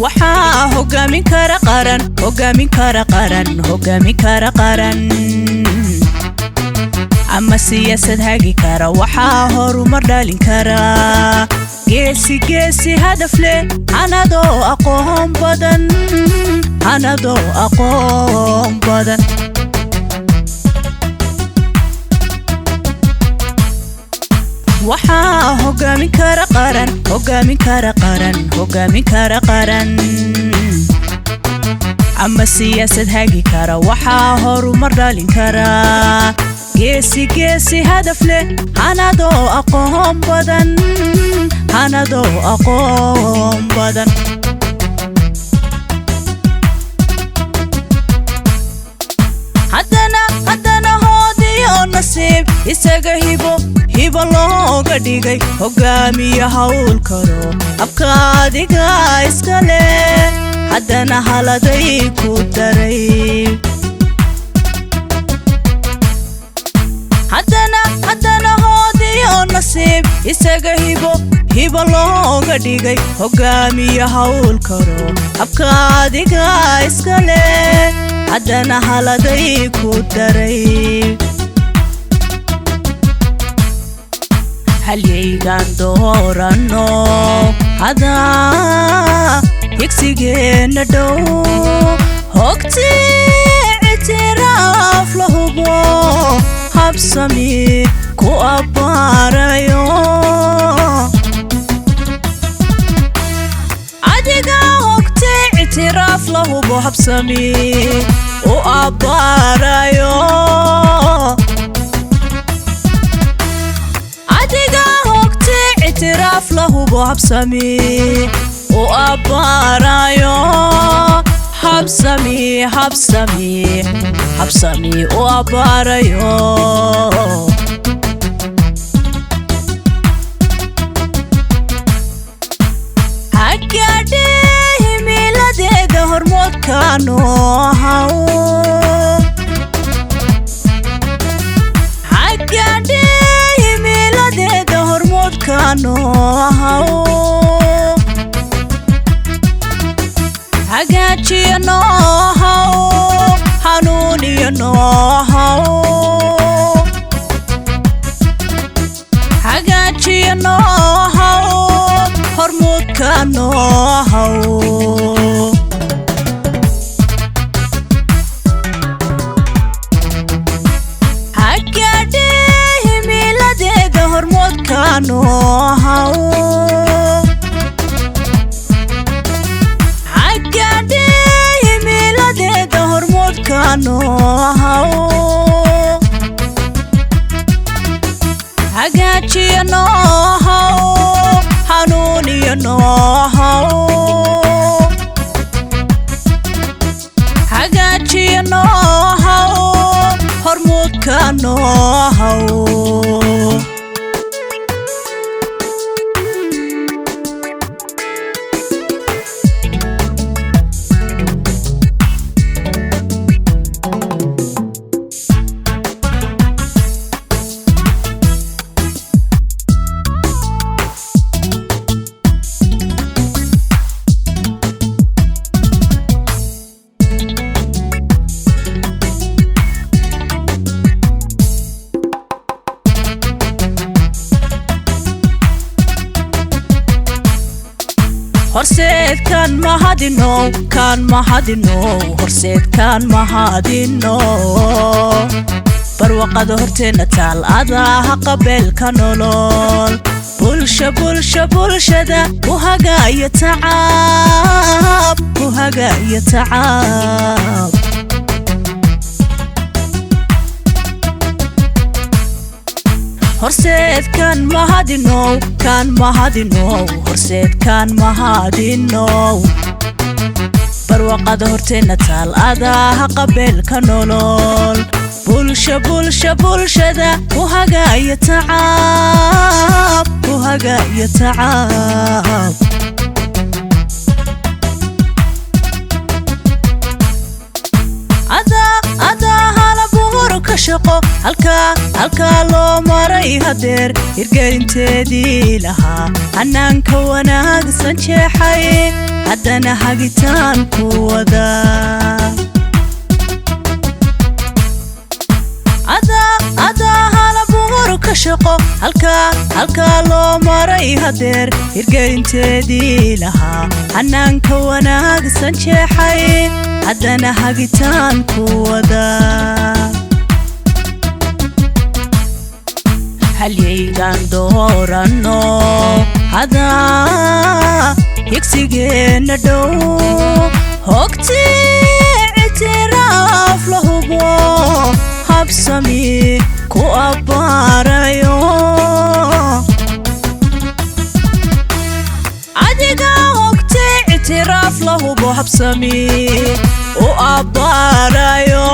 waxaa hogaamin kara qaran hogaamin kara qaran hogaamin kara qaran ama siyaasad hagi kara waxaa horumar dhalin kara geesi geesi hadaf leh anadoo aqoon badan anadoo aqoon badan waxaa hogaamin kara qaran hogaamin kara qaran hogaamin kara qaran ama siyaasad hagi kara waxaa horumar dhalin kara geesi geesi hadaf leh anadoo aqoon badan anadoo aqoon badan haddana hoodiyo nasiib isaga hibo looga dhigay hogaamiye hawl karo abka adiga iska leh haddana haladay ku daray haddana hoodiyo nasiib isaga hibo looga dhigay hogaamiye hawl karo abka adiga iska leh haddana haladay ku daray halyaygan doorano hadaa higsigeena dhow hogti ictiraaf la hubo habsami ku abbaarayo adiga hogti ictiraaf la hubo habsami u abbaarayo اعتراف له بحبسمي وأبارايو حبسمي حبسمي حبسمي وأبارايو هكاديه ميلادي دهر موت كانو هاو كانو هاو هاجاتي نو هاو حنوني نو هاو هاجاتي نو هاو هرمود كانو هاو كانو هاو عقادي ميلادي دهر موت كانو هاو عقادي نو هاو حنوني نو هاو عقادي نو هاو هرموت كانو هاو horseed kan mahadino horseed kan mahadino barwaqada horteena taal adaa qabeelka nolol bulshada u hagaaya tacaab horseed kan mahadino horseed kan mahadino barwaqada horteena taal adaa qabeelka nolol bulshada u hagaaya tacaab adaa halabuur ka shaqo halka loo maray hadeer hirgelinteedii lahaa hanaanka wanaagsan jeexay haddana hagitaan ku wada adaa halabuur ka shaqo halkaa loo maray hadeer hirgelinteedii lahaa hanaanka wanaagsan jeexay haddana hagitaan ku wada halyaygaan dooranno hadaa higsigeenna dhow hogtii ictiraaf la hubo habsami ku abbaarayo adiga hogtii ictiraaf la hubo habsami u abbaarayo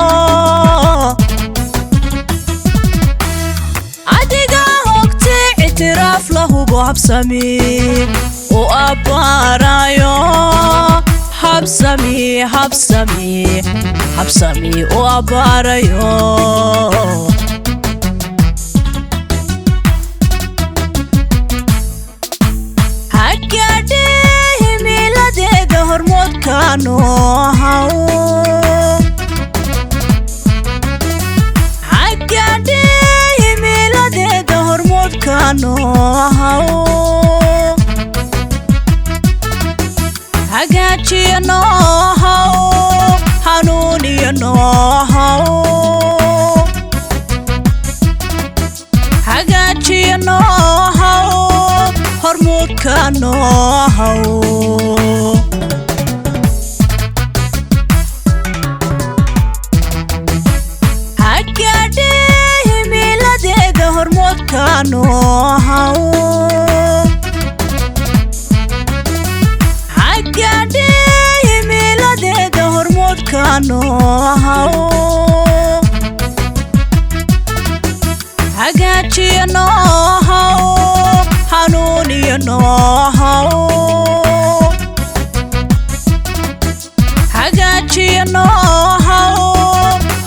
اعتراف له بحبسمي وأبارايو حبسمي حبسمي حبسمي وأبارايو هكاديه ميلادي ظهر موت كانوا هاو كانوا هاو هاجاتي نو هاو حنوني نو هاو هاجاتي نو هاو هرمود كانوا هاو كانوا هاو حقادي ميلادي دهر موت كانوا هاو حقاتي نو هاو حنوني نو هاو حقاتي نو هاو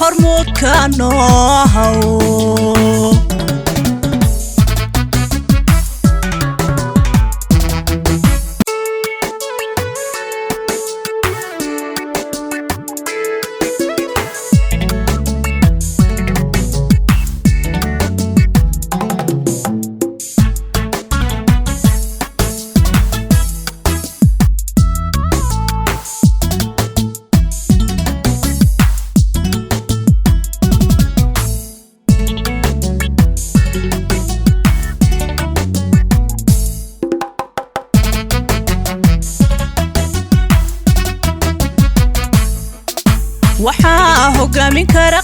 هرموت كانوا هاو waxaa hogaamin kara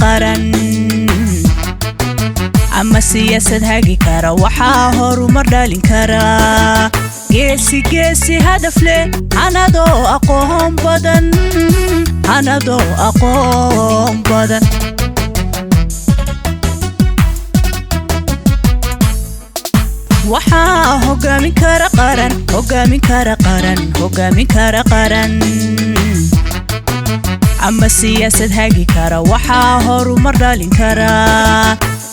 qaran ama siyaasad hagi kara waxaa horumar dhalin kara geesi hadaf leh anadoo aqoon badan waxaa hogaamin kara qaran ama siyaasad hagi kara waxaa horumar dhalin kara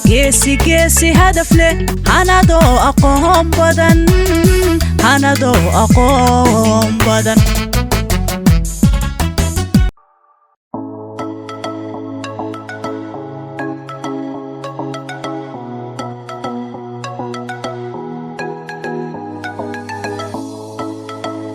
geesi hadaf leh anadoo aqoon badan